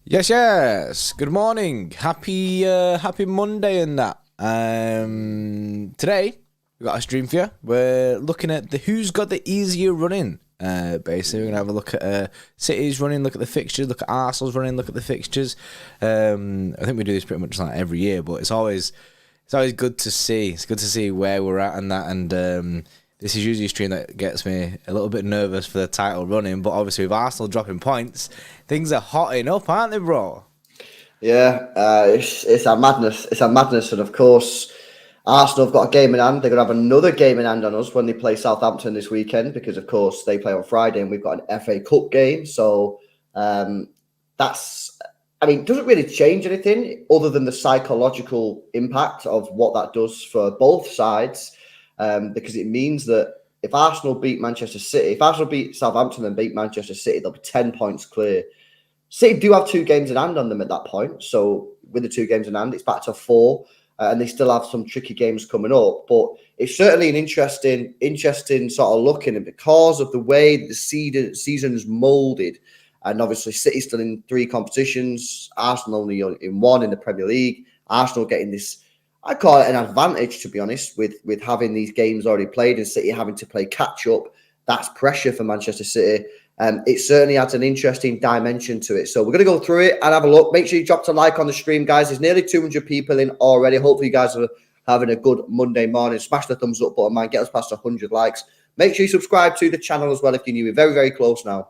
Yes. Good morning. Happy Monday and that. Today we got a stream for you. We're looking at who's got the easier running. Basically, we're gonna have a look at City's running, look at the fixtures, look at Arsenal's running, look at the fixtures. I think we do this pretty much like every year, but it's always good to see. It's good to see where we're at and that. And this is usually a stream that gets me a little bit nervous for the title running, but obviously with Arsenal dropping points, things are hotting up, aren't they, bro? Yeah, it's a madness. It's a madness, and of course, Arsenal have got a game in hand. They're going to have another game in hand on us when they play Southampton this weekend, because of course they play on Friday, and we've got an FA Cup game. So it doesn't really change anything other than the psychological impact of what that does for both sides, because it means that if Arsenal beat Manchester City, if Arsenal beat Southampton and beat Manchester City, they'll be 10 points clear. City do have 2 games in hand on them at that point. So with the 2 games in hand, it's back to 4. And they still have some tricky games coming up. But it's certainly an interesting sort of looking. And because of the way the season's moulded, and obviously City's still in 3 competitions, Arsenal only in 1 in the Premier League. Arsenal getting this, I call it an advantage, to be honest, with having these games already played and City having to play catch-up. That's pressure for Manchester City. It certainly adds an interesting dimension to it. So we're going to go through it and have a look. Make sure you drop a like on the stream, guys. There's nearly 200 people in already. Hopefully you guys are having a good Monday morning. Smash the thumbs up button, man. Get us past 100 likes. Make sure you subscribe to the channel as well if you're new. We're very, very close now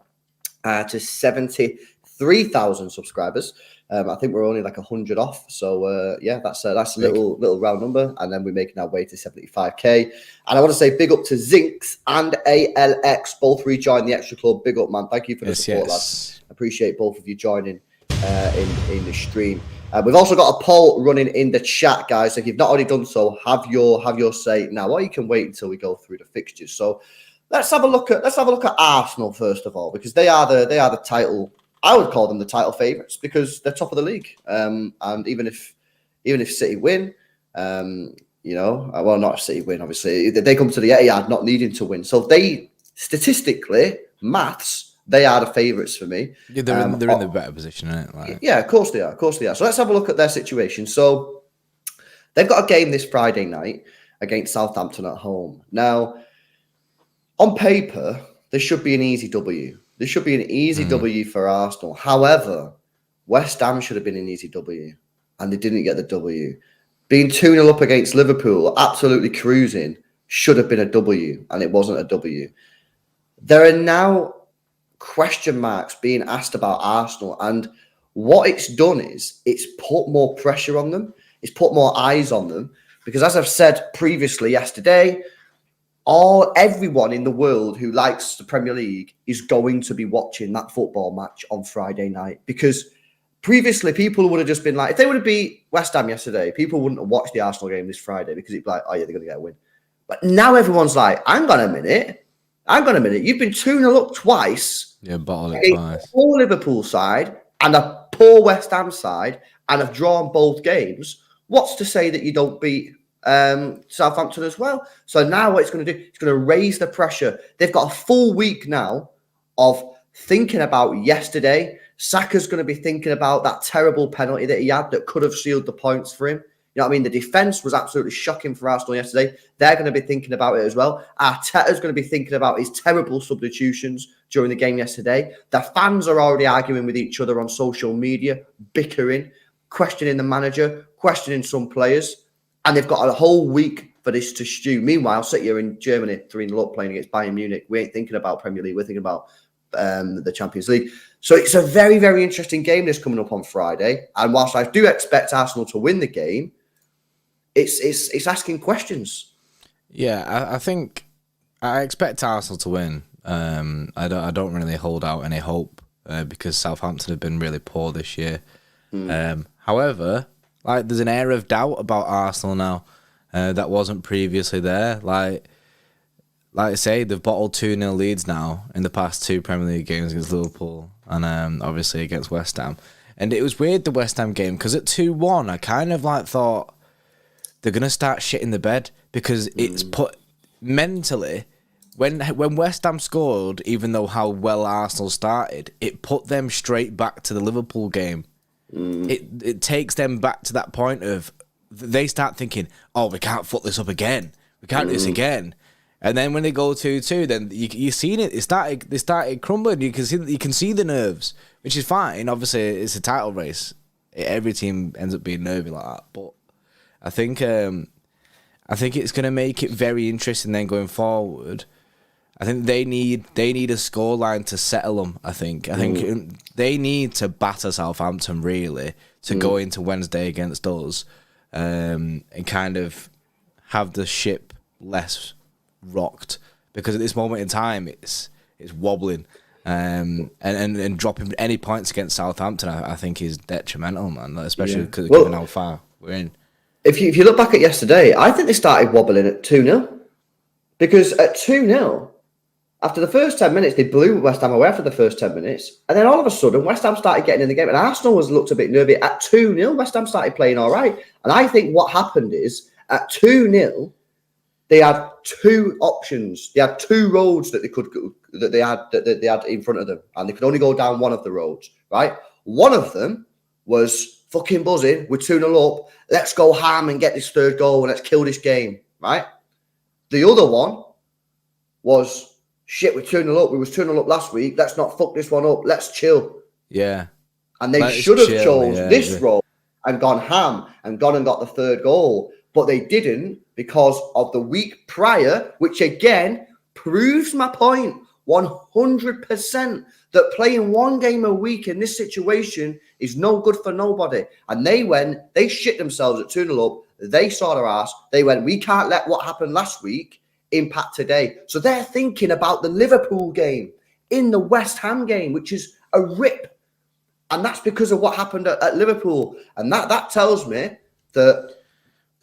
to 73,000 subscribers. I think we're only like 100 off. So, that's a little round number. And then we're making our way to 75K. And I want to say big up to Zinx and ALX. Both rejoined the Xtra Club. Big up, man. Thank you for the support, lads. Appreciate both of you joining in the stream. We've also got a poll running in the chat, guys. So if you've not already done so, have your say now. Or you can wait until we go through the fixtures. So let's have a look at Arsenal first of all, because they are the title. I would call them the title favourites because they're top of the league. And even if City win, not if City win, obviously they come to the Etihad not needing to win. So they statistically, they are the favourites for me. Yeah, they're in the better position, isn't it? Yeah, of course they are. So let's have a look at their situation. So they've got a game this Friday night against Southampton at home. Now, on paper, there should be an easy W. This should be an easy W for Arsenal. However, West Ham should have been an easy W, and they didn't get the W. Being 2-0 up against Liverpool, absolutely cruising, should have been a W, and it wasn't a W. There are now question marks being asked about Arsenal, and what it's done is it's put more pressure on them. It's put more eyes on them, because as I've said previously yesterday, everyone in the world who likes the Premier League is going to be watching that football match on Friday night, because previously people would have just been like, if they would have beat West Ham yesterday, people wouldn't have watched the Arsenal game this Friday because it'd be like, oh yeah, they're going to get a win. But now everyone's like, hang on a minute. You've been 2-0 up twice. Yeah, bottle it twice. A poor Liverpool side and a poor West Ham side, and have drawn both games. What's to say that you don't beat Southampton as well? So now what it's going to do, it's going to raise the pressure. They've got a full week now of thinking about yesterday. Saka's going to be thinking about that terrible penalty that he had that could have sealed the points for him. You know what I mean? The defence was absolutely shocking for Arsenal yesterday. They're going to be thinking about it as well. Arteta's going to be thinking about his terrible substitutions during the game yesterday. The fans are already arguing with each other on social media, bickering, questioning the manager, questioning some players. And they've got a whole week for this to stew. Meanwhile, sit here in Germany, 3-0 up playing against Bayern Munich. We ain't thinking about Premier League. We're thinking about the Champions League. So it's a very, very interesting game that's coming up on Friday. And whilst I do expect Arsenal to win the game, it's asking questions. Yeah, I think I expect Arsenal to win. I don't really hold out any hope because Southampton have been really poor this year. However, there's an air of doubt about Arsenal now that wasn't previously there. Like I say, they've bottled 2-0 leads now in the past 2 Premier League games against Liverpool and obviously against West Ham. And it was weird, the West Ham game, because at 2-1, I kind of thought they're going to start shitting the bed, because it's put mentally, when West Ham scored, even though how well Arsenal started, it put them straight back to the Liverpool game. It takes them back to that point of they start thinking, oh, we can't fuck this up again. We can't do this again. And then when they go 2-2, then you seen it. They started crumbling. You can see the nerves, which is fine. Obviously, it's a title race. Every team ends up being nervy like that. But I think it's going to make it very interesting then going forward. I think they need a scoreline to settle them. I think they need to batter Southampton really to go into Wednesday against us, and kind of have the ship less rocked, because at this moment in time it's wobbling, and dropping any points against Southampton I think is detrimental, man. Especially because given how far we're in. If you look back at yesterday, I think they started wobbling at 2-0, because at 2-0. After the first 10 minutes, they blew West Ham away after the first 10 minutes. And then all of a sudden, West Ham started getting in the game. And Arsenal looked a bit nervy. At 2-0, West Ham started playing all right. And I think what happened is, at 2-0, they had two options. They had two roads that they had in front of them. And they could only go down one of the roads, right? One of them was fucking buzzing. We're 2-0 up. Let's go ham and get this third goal and let's kill this game, right? The other one was, shit, we're 2-0 up. We was 2-0 up last week. Let's not fuck this one up. Let's chill. Yeah. And they should have chose this road and gone ham and gone and got the third goal. But they didn't, because of the week prior, which again proves my point 100% that playing one game a week in this situation is no good for nobody. And they shit themselves at 2-0 up. They saw their ass. They went, we can't let what happened last week impact today. So they're thinking about the Liverpool game in the West Ham game, which is a rip. And that's because of what happened at Liverpool. And that tells me that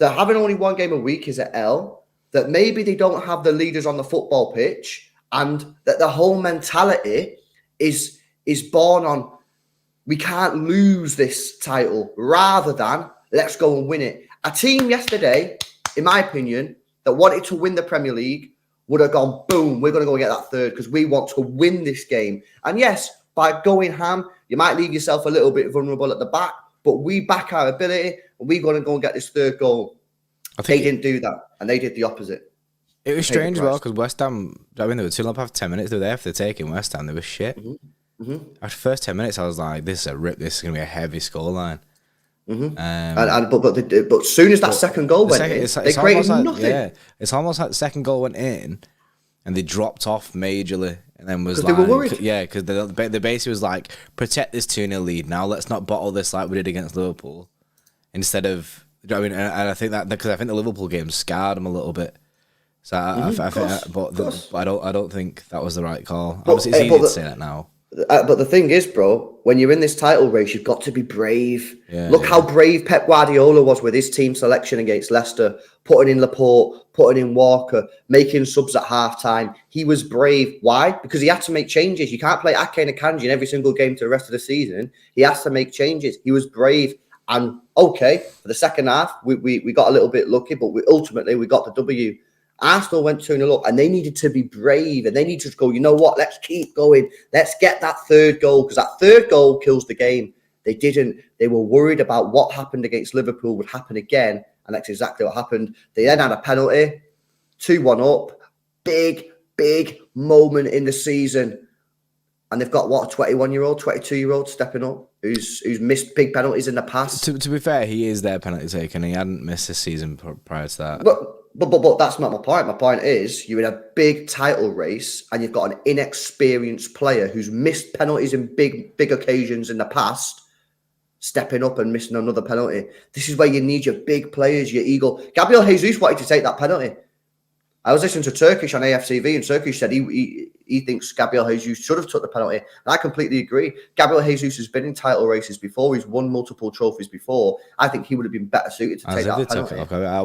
having only one game a week is an L, that maybe they don't have the leaders on the football pitch, and that the whole mentality is born on, we can't lose this title, rather than let's go and win it. A team yesterday, in my opinion, that wanted to win the Premier League would have gone, boom, we're going to go and get that third because we want to win this game. And yes, by going ham, you might leave yourself a little bit vulnerable at the back, but we back our ability and we're going to go and get this third goal. They didn't do that, and they did the opposite. It was strange as well, because West Ham, I mean, they were 2-0 after 10 minutes. They were there for the taking. West Ham, they were shit. After the first 10 minutes, I was like, this is a rip. This is going to be a heavy scoreline. But as soon as that second goal went in, they created nothing. Yeah, it's almost like the second goal went in, and they dropped off majorly, and then was like, they were worried. Yeah, because the basically was like, protect this 2-0 lead now. Let's not bottle this like we did against Liverpool. Instead of, I mean, and I think that because I think the Liverpool game scarred them a little bit. So I don't think that was the right call. Obviously, it's easy to say that now. But the thing is, bro, when you're in this title race, you've got to be brave. Look how brave Pep Guardiola was with his team selection against Leicester, putting in Laporte, putting in Walker, making subs at halftime. He was brave. Why? Because he had to make changes. You can't play Ake and Akanji in every single game to the rest of the season. He has to make changes. He was brave. And okay, for the second half, we got a little bit lucky, but ultimately we got the W. Arsenal went 2-0 up, and they needed to be brave, and they needed to go, you know what, let's keep going. Let's get that third goal, because that third goal kills the game. They didn't. They were worried about what happened against Liverpool would happen again, and that's exactly what happened. They then had a penalty, 2-1 up, big moment in the season. And they've got, what, a 21-year-old, 22-year-old stepping up who's missed big penalties in the past. To be fair, he is their penalty taker, and he hadn't missed this season prior to that. But that's not my point. My point is you're in a big title race and you've got an inexperienced player who's missed penalties in big occasions in the past, stepping up and missing another penalty. This is where you need your big players, your eagle. Gabriel Jesus wanted to take that penalty. I was listening to Turkish on AFTV, and Turkish said he thinks Gabriel Jesus should have took the penalty. And I completely agree. Gabriel Jesus has been in title races before. He's won multiple trophies before. I think he would have been better suited to take that penalty. I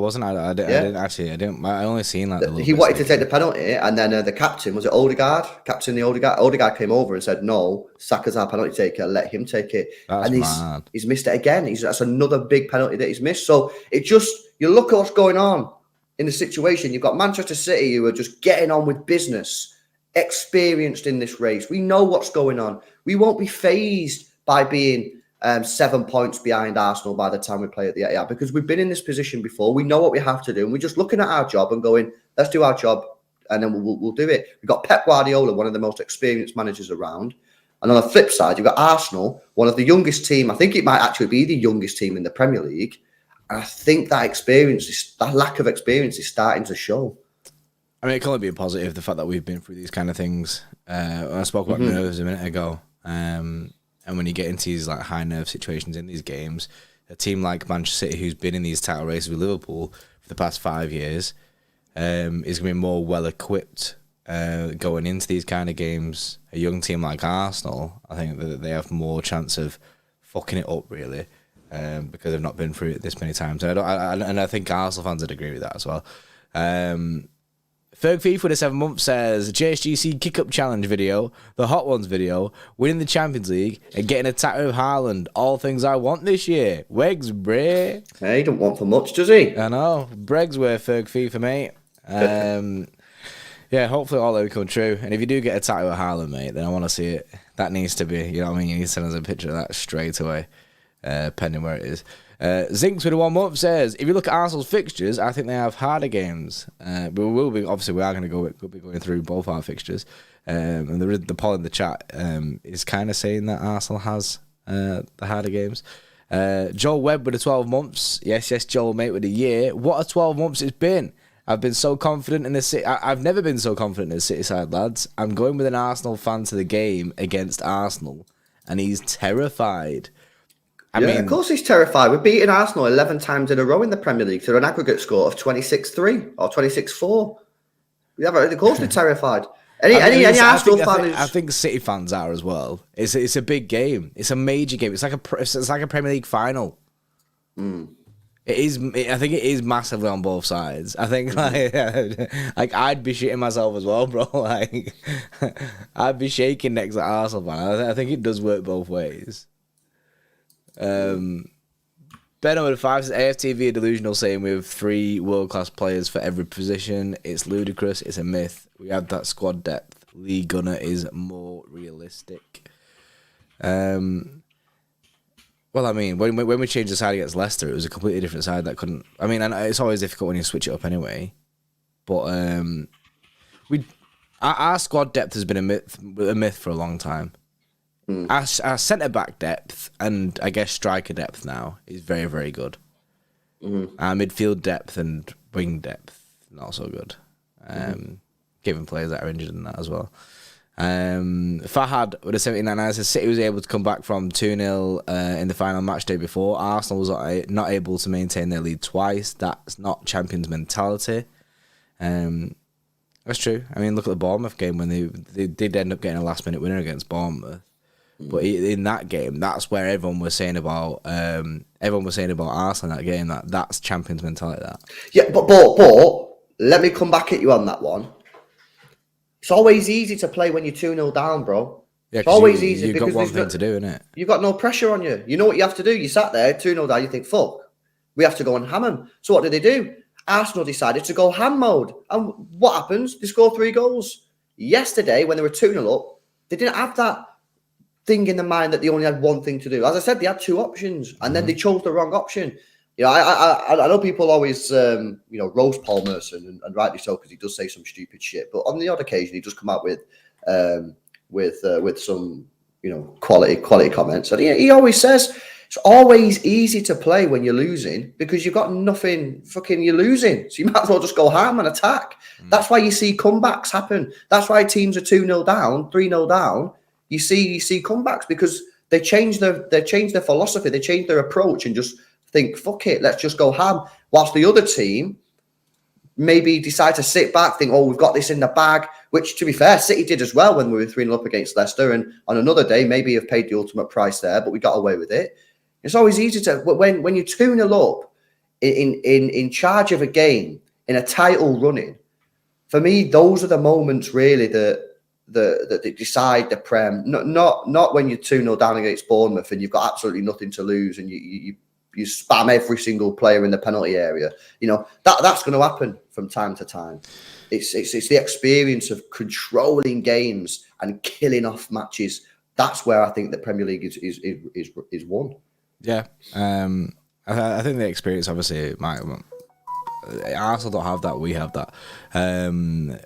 only seen that. He wanted to take the penalty, and then the captain, was it Odegaard? Odegaard came over and said, no, Saka's our penalty taker, let him take it. That's and mad. He's missed it again. That's another big penalty that he's missed. So you look at what's going on. in the situation. You've got Manchester City who are just getting on with business, experienced in this race. We know what's going on. We won't be fazed by being 7 points behind Arsenal by the time we play at the Etihad, because we've been in this position before. We know what we have to do, and we're just looking at our job and going, let's do our job, and then we'll do it. We've got Pep Guardiola, one of the most experienced managers around. And on the flip side, you've got Arsenal, one of the youngest team. I think it might actually be the youngest team in the Premier League. And I think that lack of experience is starting to show. I mean, it can only be a positive, the fact that we've been through these kind of things. I spoke about nerves a minute ago. And when you get into these like high nerve situations in these games, a team like Manchester City, who's been in these title races with Liverpool for the past 5 years, is going to be more well equipped going into these kind of games. A young team like Arsenal, I think that they have more chance of fucking it up, really, because they've not been through it this many times. And I think Arsenal fans would agree with that as well. Ferg Thief with a 7 month says, JSGC kick-up challenge video, the Hot Ones video, winning the Champions League and getting a tattoo of Haaland. All things I want this year. Wegs, Bray. Hey, he don't want for much, does he? I know. Bregs were Ferg Thief, mate. Yeah, hopefully all that will come true. And if you do get a tattoo of Haaland, mate, then I want to see it. That needs to be, you know what I mean? You need to send us a picture of that straight away, pending where it is. Zinks with a 1 month says, if you look at Arsenal's fixtures, I think they have harder games. But we will be, obviously, we are going to be going through both our fixtures. And the poll in the chat is kind of saying that Arsenal has the harder games. Joel Webb with the 12 months. Yes, Joel, mate, with a year. What a 12 months it's been. I've been so confident in the City. I've never been so confident in the City side, lads. I'm going with an Arsenal fan to the game against Arsenal, and he's terrified. I mean, of course he's terrified. We're beating Arsenal 11 times in a row in the Premier League to an aggregate score of 26-3 or 26-4. Yeah, of course they're terrified. Any Arsenal fan I think City fans are as well. It's a big game. It's a major game. It's like a Premier League final. It is. I think it is massively on both sides. I think like I'd be shitting myself as well, bro. Like I'd be shaking next to Arsenal fan. I think it does work both ways. Ben over the 5 says AFTV are delusional, saying we have 3 world-class players for every position. It's ludicrous. It's a myth. We have that squad depth. Lee Gunner is more realistic. Well, I mean, when we changed the side against Leicester, it was a completely different side that couldn't. I mean, and it's always difficult when you switch it up anyway. But our squad depth has been a myth for a long time. Our centre back depth and I guess striker depth now is very, very good. Our midfield depth and wing depth not so good. Given players that are injured in that as well. Fahad with a 79 says City was able to come back from 2-0 in the final match day before. Arsenal was not able to maintain their lead twice. That's not Champions mentality. That's true. I mean, look at the Bournemouth game when they did end up getting a last minute winner against Bournemouth. But in that game, that's where everyone was saying about Arsenal in that game. That's Champions mentality. That but let me come back at you on that one. It's always easy to play when you're 2-0 down, bro. Yeah, it's always easy you've because got one thing to do, innit? You've got no pressure on you. You know what you have to do. You sat there 2-0 down. You think, fuck, we have to go and ham them. So what did they do? Arsenal decided to go ham mode. And what happens? They score 3 goals. Yesterday, when they were 2-0 up, they didn't have that thing in the mind that they only had one thing to do. As I said, they had 2 options, and then they chose the wrong option. You know, I know people always, roast Paul Merson, and rightly so, because he does say some stupid shit. But on the odd occasion, he does come out with some, quality comments. And he always says it's always easy to play when you're losing because you've got nothing. You're losing, so you might as well just go ham and attack. That's why you see comebacks happen. That's why teams are 2-0 down, 3-0 down. You see comebacks because they change their philosophy, they change their approach, and just think, fuck it, let's just go ham. Whilst the other team maybe decide to sit back, think, oh, we've got this in the bag, which, to be fair, City did as well when we were 3-0 up against Leicester, and on another day, maybe have paid the ultimate price there, but we got away with it. It's always easy to, when you're 2-0 up, in charge of a game, in a title running, for me, those are the moments, really, that they decide the Prem. Not when you're 2-0 down against Bournemouth and you've got absolutely nothing to lose and you spam every single player in the penalty area. You know, that's going to happen from time to time. It's the experience of controlling games and killing off matches. That's where I think the Premier League is won. Yeah, I think the experience obviously might. Arsenal don't have that. We have that.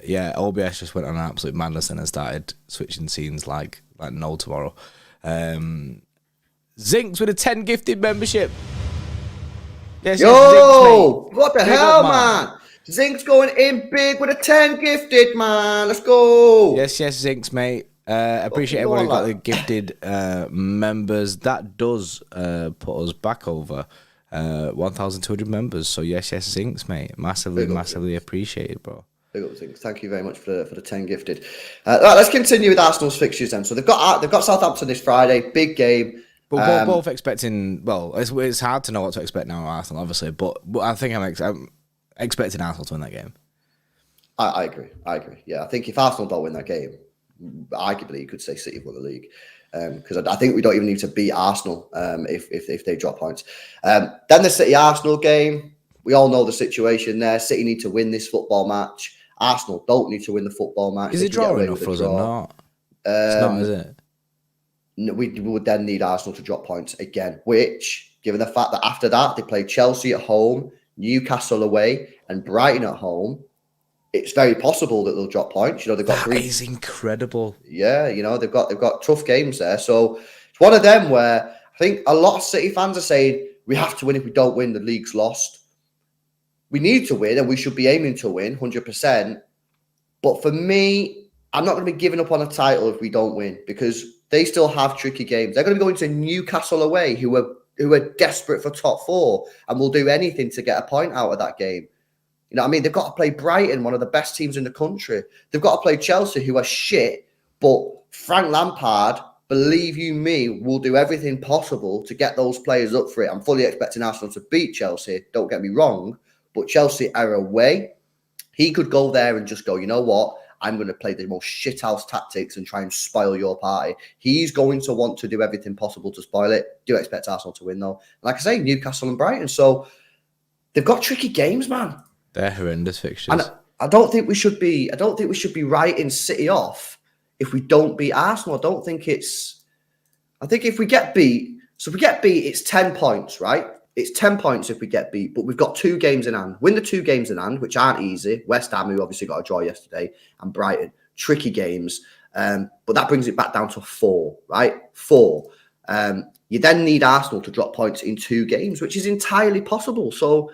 Yeah, OBS just went on an absolute madness and started switching scenes like no tomorrow. Zinks with a 10 gifted membership. Yes, yo, Zinks, what the hell, man? Zink's going in big with a 10 gifted, man. Let's go. Yes, Zinks, mate. Appreciate everyone who got the gifted members. That does put us back over 1,200 members. So yes, Zinks, mate. Massively appreciated, bro. Big up, Zinks. Thank you very much for the 10 gifted. Right, let's continue with Arsenal's fixtures then. So they've got Southampton this Friday, big game. But we're both expecting. Well, it's hard to know what to expect now, Arsenal, obviously. But I think I'm expecting Arsenal to win that game. I agree. Yeah, I think if Arsenal don't win that game, arguably you could say City won the league, because I think we don't even need to beat Arsenal if they drop points. Then the City Arsenal game, we all know the situation there. City need to win this football match. Arsenal don't need to win the football match. Is it drawing enough for us or not? It's not, is it? We would then need Arsenal to drop points again, which, given the fact that after that they play Chelsea at home, Newcastle away, and Brighton at home, it's very possible that they'll drop points. You know, they've got that is incredible. Yeah, you know, they've got tough games there. So it's one of them where I think a lot of City fans are saying we have to win. If we don't win, the league's lost. We need to win, and we should be aiming to win 100%. But for me, I'm not going to be giving up on a title if we don't win, because they still have tricky games. They're going to be going to Newcastle away, who are desperate for top four and will do anything to get a point out of that game. You know what I mean? They've got to play Brighton, one of the best teams in the country. They've got to play Chelsea, who are shit. But Frank Lampard, believe you me, will do everything possible to get those players up for it. I'm fully expecting Arsenal to beat Chelsea. Don't get me wrong. But Chelsea are away. He could go there and just go, you know what? I'm going to play the most shithouse tactics and try and spoil your party. He's going to want to do everything possible to spoil it. Do expect Arsenal to win, though. Like I say, Newcastle and Brighton. So they've got tricky games, man. They're horrendous fixtures. And I don't think we should be writing City off if we don't beat Arsenal. I think if we get beat, so if we get beat, it's 10 points, right? It's 10 points if we get beat, but we've got 2 games in hand. Win the 2 games in hand, which aren't easy. West Ham, who obviously got a draw yesterday, and Brighton, tricky games. But that brings it back down to 4, right? 4. You then need Arsenal to drop points in 2 games, which is entirely possible. So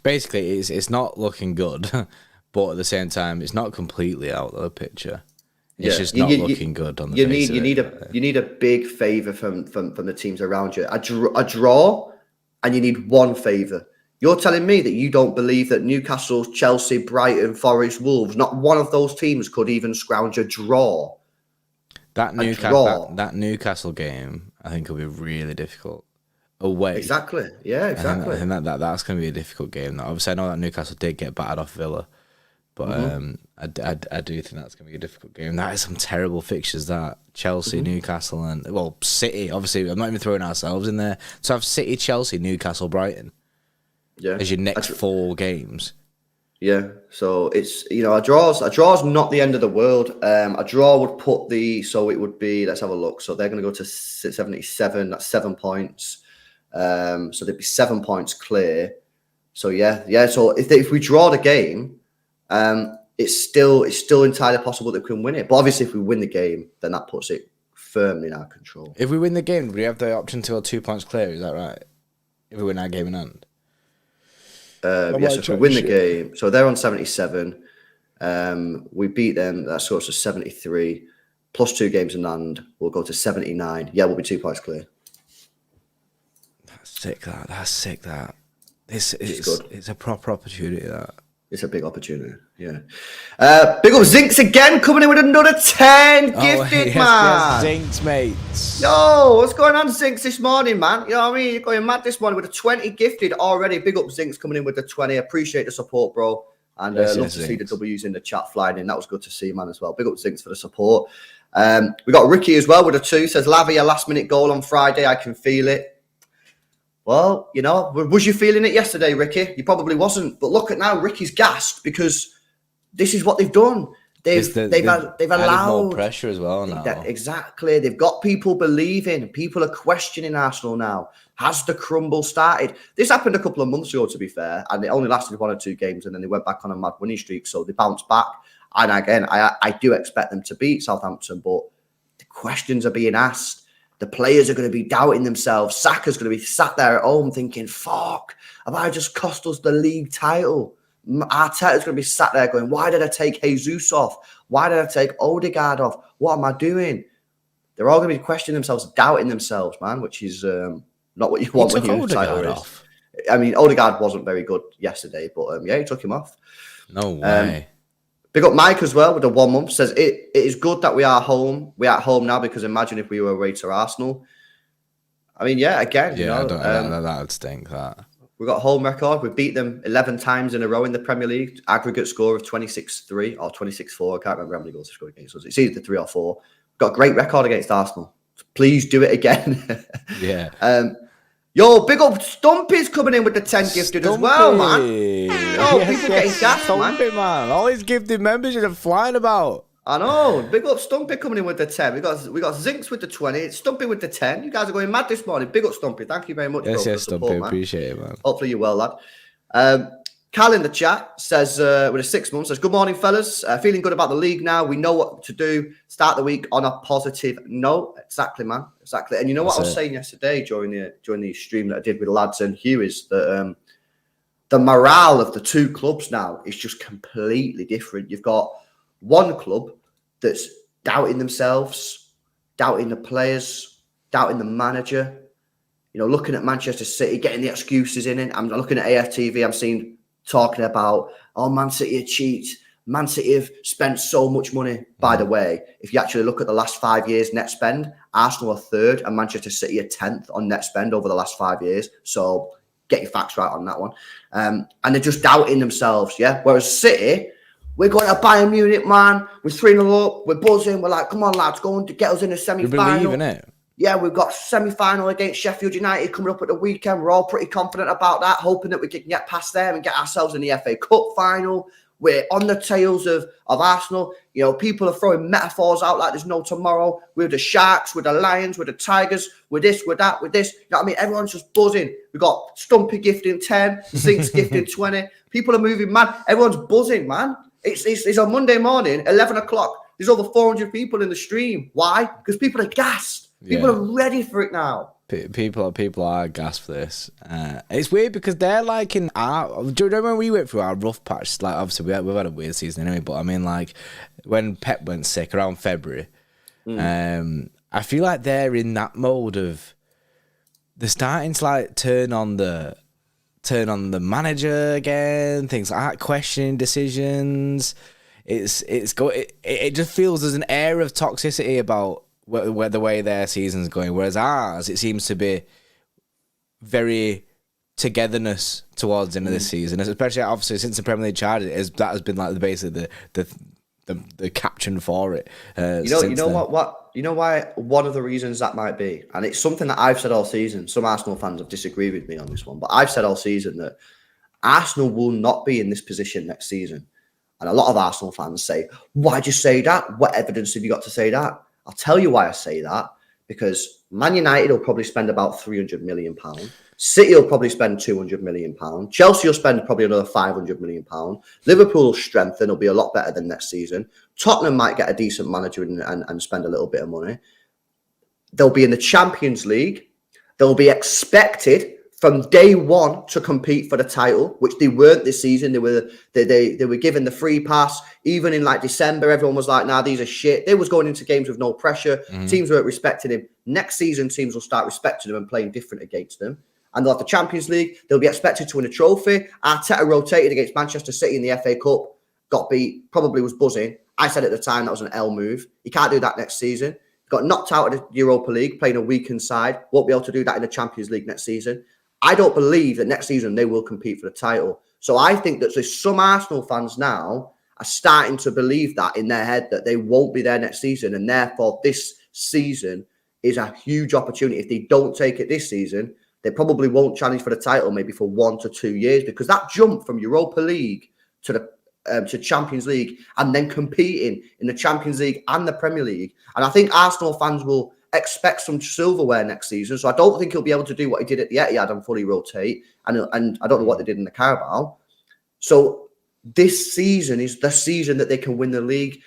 basically, it's not looking good, but at the same time, it's not completely out of the picture. It's just not looking good on the face of it. You need a big favour from the teams around you. A draw. And you need one favour. You're telling me that you don't believe that Newcastle, Chelsea, Brighton, Forest, Wolves, not one of those teams could even scrounge a draw. That Newcastle game, I think, will be really difficult. Away. Exactly. Yeah, exactly. I think that's going to be a difficult game. Obviously, I know that Newcastle did get battered off Villa, but I do think that's going to be a difficult game. That is some terrible fixtures, that. Chelsea, Newcastle, and, well, City. Obviously, I'm not even throwing ourselves in there. So have City, Chelsea, Newcastle, Brighton as your next 4 games. Yeah, so it's, you know, a draw's not the end of the world. A draw would put it would be, let's have a look. So they're going to go to 77. That's 7 points. So they'd be 7 points clear. So yeah. So if we draw the game, it's still entirely possible that we can win it. But obviously, if we win the game, then that puts it firmly in our control. If we win the game, we have the option to go 2 points clear. Is that right? If we win our game in hand. Yes, if we win the game, so they're on 77. We beat them. That scores to 73. Plus 2 games in hand, we'll go to 79. Yeah, we'll be 2 points clear. That's sick. That. It's good. It's a proper opportunity. That. It's a big opportunity, yeah. Big up Zinks again, coming in with another 10 gifted, man. Yes, Zinks, mates. Yo, what's going on, Zinks, this morning, man? You know what I mean? You're going mad this morning with a 20 gifted already. Big up Zinks coming in with the 20. Appreciate the support, bro. And love to see the W's in the chat flying in. That was good to see, man, as well. Big up Zinks for the support. We got Ricky as well with a 2. Says, Lavia, last minute goal on Friday. I can feel it. Well, was you feeling it yesterday, Ricky? You probably wasn't. But look at now, Ricky's gassed because this is what they've done. They've allowed more pressure as well now. Exactly. They've got people believing. People are questioning Arsenal now. Has the crumble started? This happened a couple of months ago, to be fair, and it only lasted 1 or 2 games, and then they went back on a mad winning streak. So they bounced back. And again, I do expect them to beat Southampton, but the questions are being asked. The players are going to be doubting themselves. Saka's going to be sat there at home thinking, fuck, have I just cost us the league title? Arteta's going to be sat there going, why did I take Jesus off? Why did I take Odegaard off? What am I doing? They're all going to be questioning themselves, doubting themselves, man, which is not what you want when you're title off. I mean, Odegaard wasn't very good yesterday, but yeah, he took him off. No way. Big up Mike as well with the 1 month. Says it is good that we are home. We're at home now because imagine if we were away to Arsenal. I mean, yeah, again, that would stink. That we got a home record. We beat them 11 times in a row in the Premier League. Aggregate score of 26-3 or 26-4. I can't remember how many goals they scored against us. It's either 3 or 4. Got a great record against Arsenal. Please do it again. Yeah. Yo, big up Stumpy's coming in with the 10 gifted as well, man. People getting gassed, man. Always gifted members are flying about. I know. Big up Stumpy coming in with the 10. We got Zinks with the 20. Stumpy with the 10. You guys are going mad this morning. Big up Stumpy. Thank you very much. Yes, for Stumpy. Support, appreciate it, man. Hopefully you're well, lad. Cal in the chat says, with a 6 months, says, good morning, fellas. Feeling good about the league now. We know what to do. Start the week on a positive note. Exactly, man. Exactly. And you know what I was saying yesterday during the stream that I did with lads and Hugh is that the morale of the two clubs now is just completely different. You've got one club that's doubting themselves, doubting the players, doubting the manager. Looking at Manchester City, getting the excuses in it. I'm looking at AFTV. I'm seeing talking about, Man City are cheats. Man City have spent so much money. By the way, if you actually look at the last 5 years net spend, Arsenal are 3rd and Manchester City are 10th on net spend over the last 5 years. So get your facts right on that one. And they're just doubting themselves, yeah? Whereas City, we're going to Bayern Munich, man. We're 3-0 up. We're buzzing. We're like, come on, lads, go and get us in a semi-final. You believe in it? Yeah, we've got semi-final against Sheffield United coming up at the weekend. We're all pretty confident about that, hoping that we can get past them and get ourselves in the FA Cup final. We're on the tails of Arsenal. People are throwing metaphors out like there's no tomorrow. We're the Sharks, we're the Lions, we're the Tigers, we're this, we're that, we're this. You know what I mean? Everyone's just buzzing. We've got Stumpy gifting 10, Zinks gifting 20. People are moving mad. Everyone's buzzing, man. It's on Monday morning, 11 o'clock. There's over 400 people in the stream. Why? Because people are gassed. People are ready for it now. People are gassed for this. It's weird because they're like in our. Do you remember when we went through our rough patch? Like obviously we've had a weird season anyway, but I mean like when Pep went sick around February, I feel like they're in that mode of they're starting to like turn on the manager again. Things like that, questioning decisions. It just feels there's an air of toxicity about where the way their season's going, whereas ours, it seems to be very togetherness towards the end of this season, especially obviously since the Premier League charted it, that has been like basically the caption for it. You know why one of the reasons that might be, and it's something that I've said all season. Some Arsenal fans have disagreed with me on this one, but I've said all season that Arsenal will not be in this position next season. And a lot of Arsenal fans say, "Why'd you say that? What evidence have you got to say that?" I'll tell you why I say that. Because Man United will probably spend about £300 million. City will probably spend £200 million. Chelsea will spend probably another £500 million. Liverpool will strengthen. It'll be a lot better than next season. Tottenham might get a decent manager and spend a little bit of money. They'll be in the Champions League. They'll be expected from day one to compete for the title, which they weren't this season. They were given the free pass. Even in like December, everyone was like, nah, these are shit. They was going into games with no pressure. Teams weren't respecting him. Next season, teams will start respecting him and playing different against them. And they'll have the Champions League. They'll be expected to win a trophy. Arteta rotated against Manchester City in the FA Cup. Got beat. Probably was buzzing. I said at the time that was an L move. He can't do that next season. Got knocked out of the Europa League, playing a weakened side. Won't be able to do that in the Champions League next season. I don't believe that next season they will compete for the title. So I think that there's some Arsenal fans now are starting to believe that in their head that they won't be there next season. And therefore, this season is a huge opportunity. If they don't take it this season, they probably won't challenge for the title maybe for 1 to 2 years, because that jump from Europa League to the to Champions League and then competing in the Champions League and the Premier League. And I think Arsenal fans will expect some silverware next season. So I don't think he'll be able to do what he did at the Etihad and fully rotate. And I don't know what they did in the Carabao. So this season is the season that they can win the league.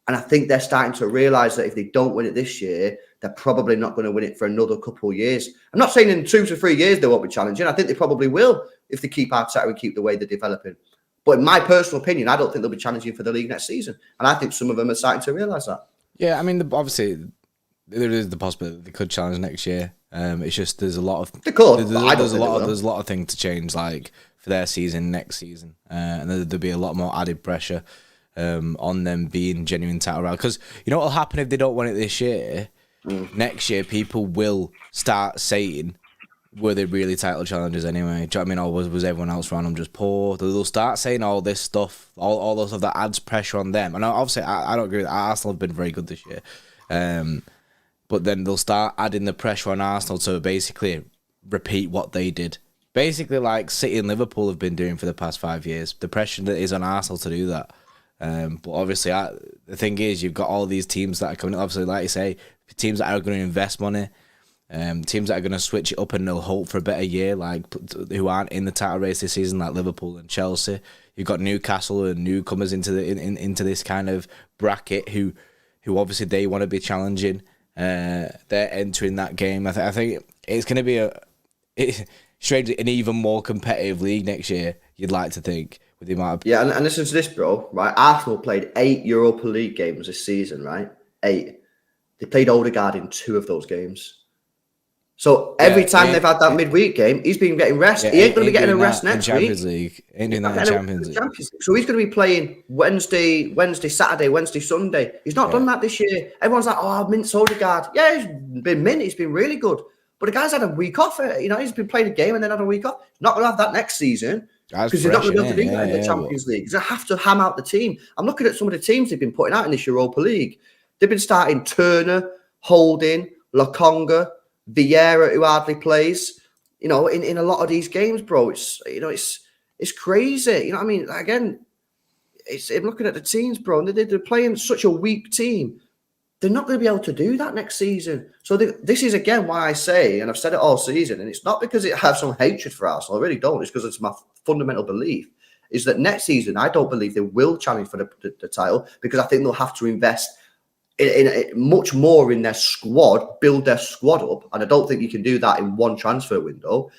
And I think they're starting to realise that if they don't win it this year, they're probably not going to win it for another couple of years. I'm not saying in 2 to 3 years they won't be challenging. I think they probably will if they keep Arteta and keep the way they're developing. But in my personal opinion, I don't think they'll be challenging for the league next season. And I think some of them are starting to realise that. Yeah, I mean, obviously, there is the possibility they could challenge next year. It's just there's a lot of there's a lot of things to change, like for their season next season, and there'll be a lot more added pressure on them being genuine title round. Because you know what'll happen if they don't win it this year? Next year, people will start saying, were they really title challengers anyway? Do you know what I mean? Or was everyone else around them just poor? They'll start saying all this stuff, all those stuff that adds pressure on them. And obviously, I don't agree with that. Arsenal have been very good this year. But then they'll start adding the pressure on Arsenal to basically repeat what they did. Basically, like City and Liverpool have been doing for the past 5 years. The pressure that is on Arsenal to do that. But obviously, the thing is, you've got all these teams that are coming. Obviously, like you say, teams that are going to invest money. Teams that are going to switch it up and they'll hope for a better year, like who aren't in the title race this season, like Liverpool and Chelsea. You've got Newcastle and newcomers into into this kind of bracket who obviously they want to be challenging. They're entering that game. I think it's going to be strangely an even more competitive league next year. You'd like to think with the amount of and listen to this, bro. Right, Arsenal played 8 Europa League games this season. Right, 8. They played Odegaard in 2 of those games. So every time they've had that midweek game, he's been getting rest. He ain't going to be getting a rest next Champions week. League. Ain't doing that in Champions League. So he's going to be playing Wednesday, Saturday, Wednesday, Sunday. He's not done that this year. Everyone's like, oh, Mint's Odegaard. Yeah, he's been mint. He's been really good. But the guy's had a week off. He's been playing a game and then had a week off. He's not going to have that next season because he's not going to be able to do that in the Champions League. He's going to have to ham out the team. I'm looking at some of the teams they've been putting out in this Europa League. They've been starting Turner, Holding, Lokonga, Vieira, who hardly plays, in a lot of these games, bro. It's crazy. You know what I mean? Again, I'm looking at the teams, bro, and they're playing such a weak team. They're not going to be able to do that next season. So this is, again, why I say, and I've said it all season, and it's not because I have some hatred for Arsenal. I really don't. It's because it's my fundamental belief, is that next season, I don't believe they will challenge for the title, because I think they'll have to invest in much more in their squad, build their squad up, and I don't think you can do that in one transfer window.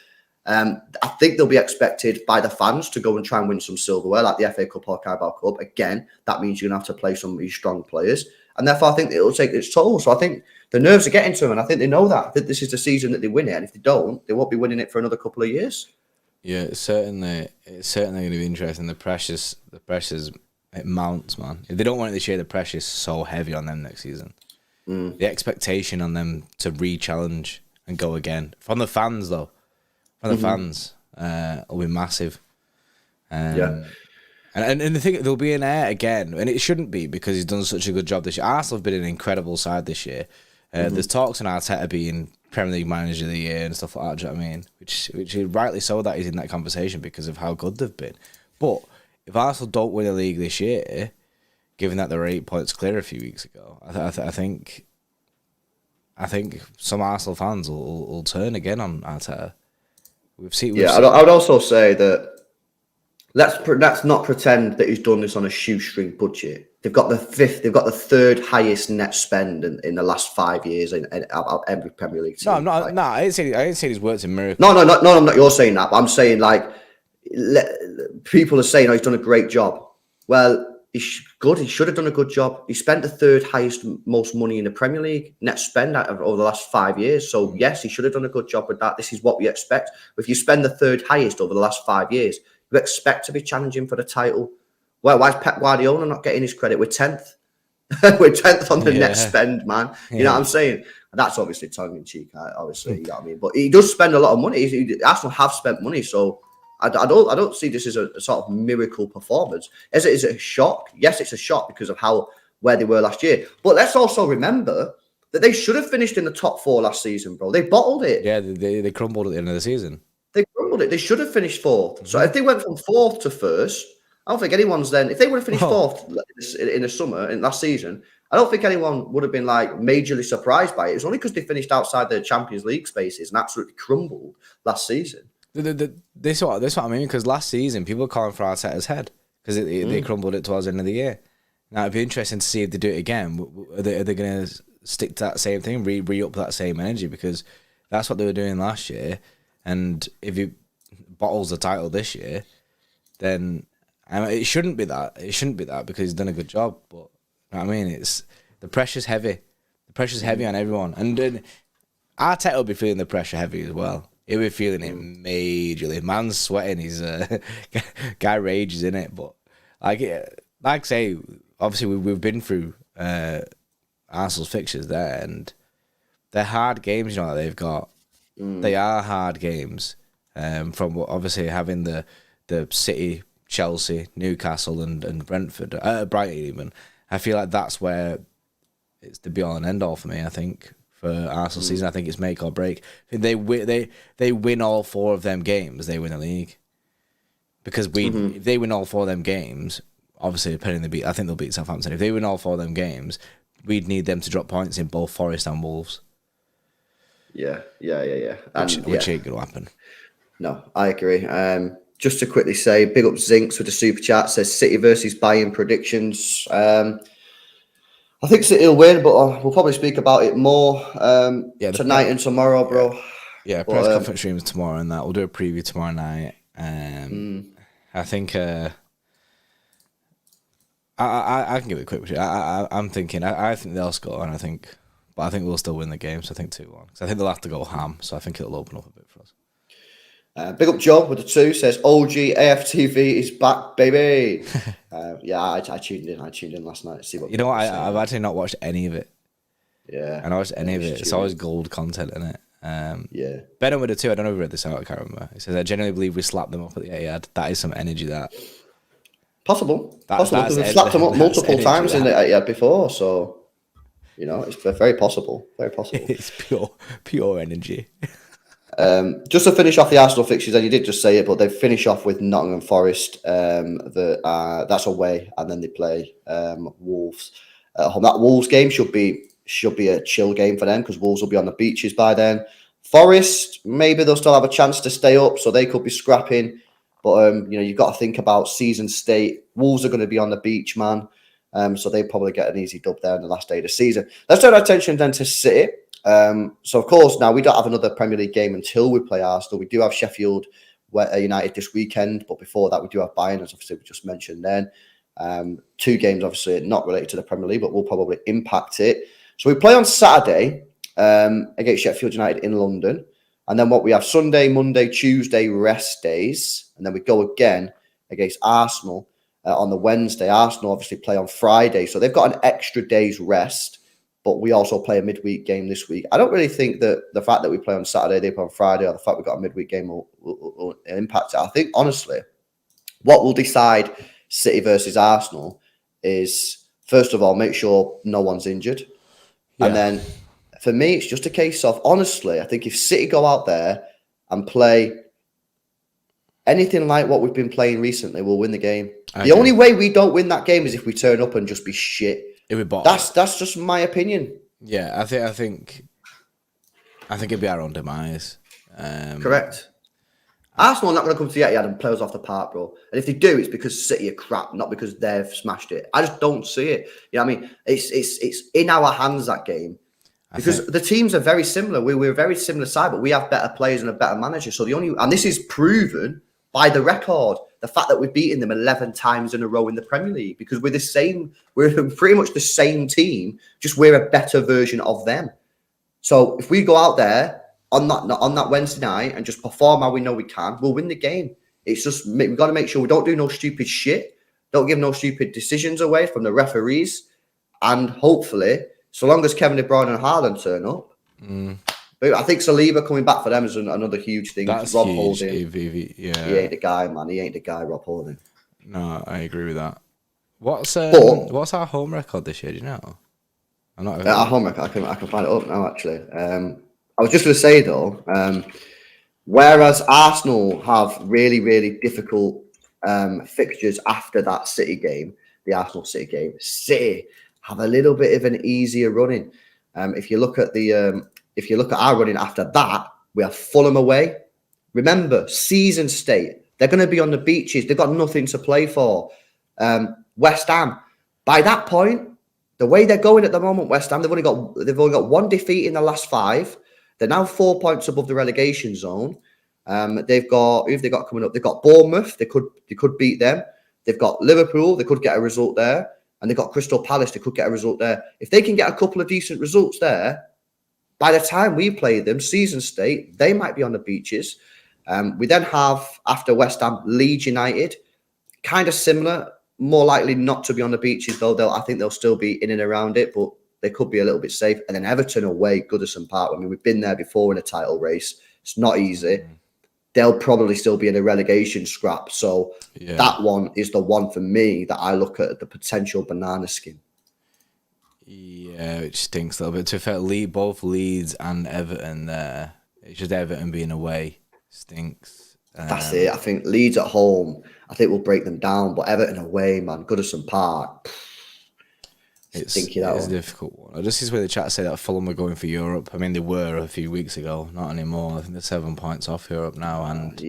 I think they'll be expected by the fans to go and try and win some silverware, like the FA Cup or Carabao Cup. Again, that means you're going to have to play some of these strong players, and therefore I think it'll take its toll. So I think the nerves are getting to them, and I think they know that. I think this is the season that they win it, and if they don't, they won't be winning it for another couple of years. Yeah, it's certainly going to be interesting. The pressures. It mounts, man. If they don't want it this year, the pressure is so heavy on them next season. The expectation on them to re-challenge and go again. From the fans, though. From the fans, will be massive. And the thing, there'll be an air again, and it shouldn't be because he's done such a good job this year. Arsenal have been an incredible side this year. There's talks on Arteta being Premier League Manager of the Year and stuff like that, do you know what I mean? Which is rightly so that he's in that conversation because of how good they've been. But if Arsenal don't win the league this year, given that they were 8 points clear a few weeks ago, I think some Arsenal fans will turn again on Arteta. I would also say that let's not pretend that he's done this on a shoestring budget. They've got the 3rd highest net spend in the last 5 years in every Premier League team. No, I'm not. I didn't say he's worked in miracles. No, I'm not. You're saying that, but I'm saying people are saying, he's done a great job. Well, he's good. He should have done a good job. He spent the 3rd highest, most money in the Premier League net spend over the last 5 years. So yes, he should have done a good job with that. This is what we expect. If you spend the 3rd highest over the last 5 years, you expect to be challenging for the title. Well, why is Pep Guardiola not getting his credit? We're 10th. We're 10th on the net spend, man. You know what I'm saying? And that's obviously tongue in cheek, obviously. You know what I mean? But he does spend a lot of money. Arsenal have spent money, so I don't see this as a sort of miracle performance. Is it a shock? Yes, it's a shock because of where they were last year. But let's also remember that they should have finished in the top 4 last season, bro. They bottled it. Yeah, they crumbled at the end of the season. They crumbled it. They should have finished 4th. So if they went from 4th to 1st, I don't think anyone's then. If they would have finished 4th in the summer in last season, I don't think anyone would have been like majorly surprised by it. It was only because they finished outside the Champions League spaces and absolutely crumbled last season. This what I mean, because last season people were calling for Arteta's head because they crumbled it towards the end of the year. Now it'd be interesting to see if they do it again. Are they going to stick to that same thing, re up that same energy? Because that's what they were doing last year. And if he bottles the title this year, then it shouldn't be that. It shouldn't be that because he's done a good job. But you know what I mean, it's the pressure's heavy. The pressure's heavy on everyone, and Arteta will be feeling the pressure heavy as well. He'll be feeling it majorly. Man's sweating. He's guy rages in it. But like I say, obviously we've been through Arsenal's fixtures there, and they're hard games. You know that they've got. They are hard games. From obviously having the City, Chelsea, Newcastle, and Brentford, Brighton even. I feel like that's where it's the be all and end all for me. I think for Arsenal season, I think it's make or break. If they win all 4 of them games, they win the league. Because if they win all 4 of them games, obviously depending I think they'll beat Southampton. If they win all 4 of them games, we'd need them to drop points in both Forest and Wolves. Yeah. Which ain't gonna happen. No, I agree. Just to quickly say, big up Zinks with the super chat, says City versus Bayern predictions. I think City will win, but we'll probably speak about it more tonight and tomorrow, bro. Yeah, press conference streams tomorrow and that. We'll do a preview tomorrow night. I think I can give it a quick preview. I'm thinking I think they'll score, and I think we'll still win the game. So I think 2-1. Because I think they'll have to go ham. So I think it'll open up a bit for us. Big up Joe with the 2 says OG AFTV is back, baby. I tuned in. I tuned in last night to see what. You know what? I've actually not watched any of it. Yeah, I don't watch any of it. It's always gold content in it. Yeah. Benham with the 2. I don't know if you read this out. I can't remember. He says I genuinely believe we slapped them up at the Etihad. That is some energy. That possible. Because we've slapped them up multiple times in the Etihad before. So it's very possible. Very possible. It's pure energy. Just to finish off the Arsenal fixtures, and you did just say it, but they finish off with Nottingham Forest. That's away, and then they play Wolves at home. That Wolves game should be a chill game for them because Wolves will be on the beaches by then. Forest, maybe they'll still have a chance to stay up, so they could be scrapping. But you've got to think about season state. Wolves are going to be on the beach, man. So they probably get an easy dub there in the last day of the season. Let's turn our attention then to City. So, of course, now we don't have another Premier League game until we play Arsenal. We do have Sheffield United this weekend, but before that, we do have Bayern, as obviously we just mentioned then. 2 games, obviously, not related to the Premier League, but will probably impact it. So, we play on Saturday against Sheffield United in London. And then what we have Sunday, Monday, Tuesday, rest days. And then we go again against Arsenal on the Wednesday. Arsenal obviously play on Friday. So, they've got an extra day's rest. But we also play a midweek game this week. I don't really think that the fact that we play on Saturday, they play on Friday, or the fact we've got a midweek game will impact it. I think, honestly, what will decide City versus Arsenal is, first of all, make sure no one's injured. Yeah. And then, for me, it's just a case of, honestly, I think if City go out there and play anything like what we've been playing recently, we'll win the game. The only way we don't win that game is if we turn up and just be shit. That's just my opinion. Yeah, I think it'd be our own demise. Correct. Arsenal are not going to come to the Etihad and play us off the park, bro. And if they do, it's because City are crap, not because they've smashed it. I just don't see it. You know what I mean? It's in our hands, that game. Because the teams are very similar. We're a very similar side, but we have better players and a better manager. So and this is proven by the record. The fact that we've beaten them 11 times in a row in the Premier League, because we're pretty much the same team, just we're a better version of them. So if we go out there on that Wednesday night and just perform how we know we can, we'll win the game. It's just, we've got to make sure we don't do no stupid shit, don't give no stupid decisions away from the referees, and hopefully, so long as Kevin De Bruyne and Haaland turn up, but I think Saliba coming back for them is another huge thing. That's Rob huge. Holding, yeah. He ain't the guy, man. He ain't the guy, Rob Holding. No, I agree with that. What's our home record this year? Do you know? I'm not. At home, I can find it up now. Actually, I was just going to say though, whereas Arsenal have really, really difficult fixtures after that City game, the Arsenal City game, City have a little bit of an easier running. If you look at our running after that, we have Fulham away. Remember, season state. They're going to be on the beaches. They've got nothing to play for. West Ham. By that point, the way they're going at the moment, West Ham, they've only got one defeat in the last 5. They're now 4 points above the relegation zone. They've got who have they got coming up? They've got Bournemouth. They could beat them. They've got Liverpool. They could get a result there, and they've got Crystal Palace. They could get a result there. If they can get a couple of decent results there, by the time we play them, season state, they might be on the beaches. We then have, after West Ham, Leeds United, kind of similar, more likely not to be on the beaches, though. I think they'll still be in and around it, but they could be a little bit safe. And then Everton away, Goodison Park. I mean, we've been there before in a title race. It's not easy. They'll probably still be in a relegation scrap. So that one is the one for me that I look at the potential banana skin. Yeah, it stinks a little bit. To be fair, both Leeds and Everton there. It's just Everton being away stinks. That's it. I think Leeds at home, I think we'll break them down. But Everton away, man, Goodison Park. It's a difficult one. I just see where the chat say that Fulham are going for Europe. I mean, they were a few weeks ago, not anymore. I think they're 7 points off Europe now, and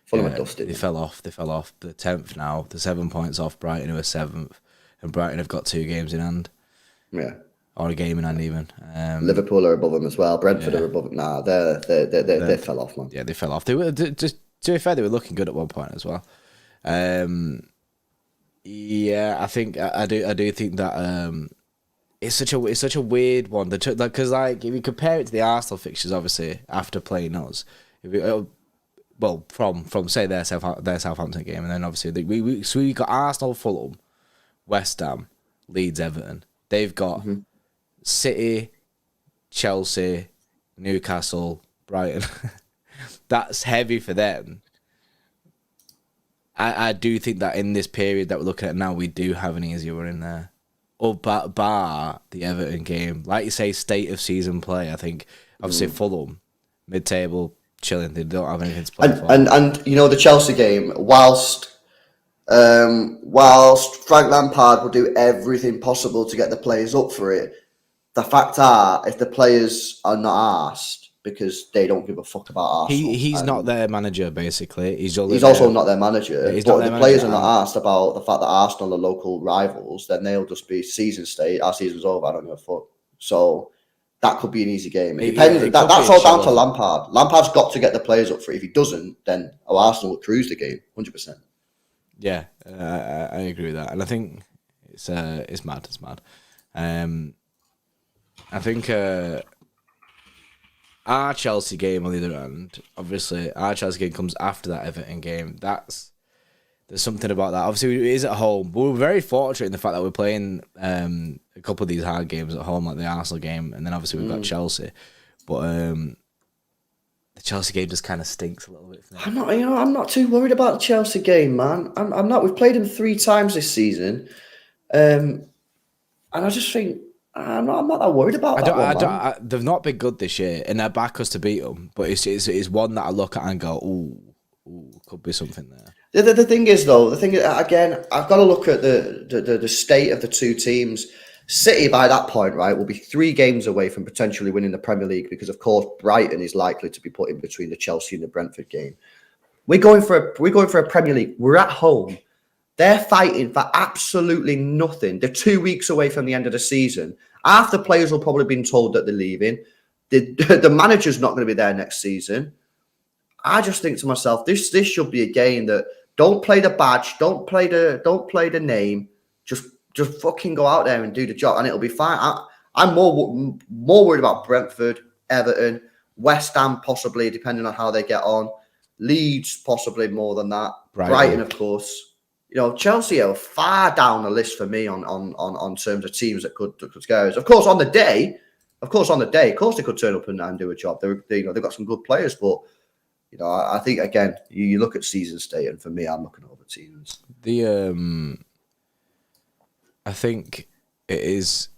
Fulham are dusted. They fell off. They're 10th now. They're 7 points off Brighton, who are 7th, and Brighton have got 2 games in hand. Yeah. Or a game in hand even. Liverpool are above them as well. Brentford are above them. Nah, they fell off, man. Yeah, they fell off. They were just, to be fair, they were looking good at one point as well. Yeah, I think I do think that it's such a weird one. Because if you compare it to the Arsenal fixtures, obviously after playing us, from say their Southampton game, and then obviously we got Arsenal, Fulham, West Ham, Leeds, Everton. They've got City, Chelsea, Newcastle, Brighton. That's heavy for them. I do think that in this period that we're looking at now, we do have an easier run in there. Or bar the Everton game. Like you say, state of season play, I think. Obviously, Fulham, mid-table, chilling. They don't have anything to play for. And you know, the Chelsea game, whilst Frank Lampard will do everything possible to get the players up for it, the fact are, if the players are not asked, because they don't give a fuck about Arsenal. He's not their manager, basically. He's also not their manager. Yeah, but the players are not asked about the fact that Arsenal are local rivals, then they'll just be season state. Our season's over. I don't give a fuck. So that could be an easy game. It depends. That's all down to Lampard. Lampard's got to get the players up for it. If he doesn't, then Arsenal will cruise the game, 100%. Yeah, I agree with that, and I think it's mad. It's mad. I think. Our Chelsea game, on the other hand, obviously, our Chelsea game comes after that Everton game. There's something about that. Obviously, it is at home, but we're very fortunate in the fact that we're playing a couple of these hard games at home, like the Arsenal game, and then obviously we've got Chelsea. But the Chelsea game just kind of stinks a little bit. I'm not too worried about the Chelsea game, man. I'm not. We've played them 3 times this season, and I just think. I'm not that worried about that one. They've not been good this year, and they're back us to beat them. But it's one that I look at and go, ooh, could be something there. The thing is, though, again, I've got to look at the state of the 2 teams. City, by that point, right, will be 3 games away from potentially winning the Premier League because, of course, Brighton is likely to be put in between the Chelsea and the Brentford game. We're going for a Premier League. We're at home. They're fighting for absolutely nothing. They're 2 weeks away from the end of the season. Half the players will probably been told that they're leaving. The manager's not going to be there next season. I just think to myself, this should be a game that don't play the badge, don't play the name, just fucking go out there and do the job, and it'll be fine. I'm more worried about Brentford, Everton, West Ham possibly, depending on how they get on. Leeds possibly more than that. Brighton of course. You know, Chelsea are far down the list for me on terms of teams that could scare us. Of course, on the day, of course they could turn up and do a job. They've got some good players, but you know, I think again, you look at season state, and for me, I'm looking over teams. I think it is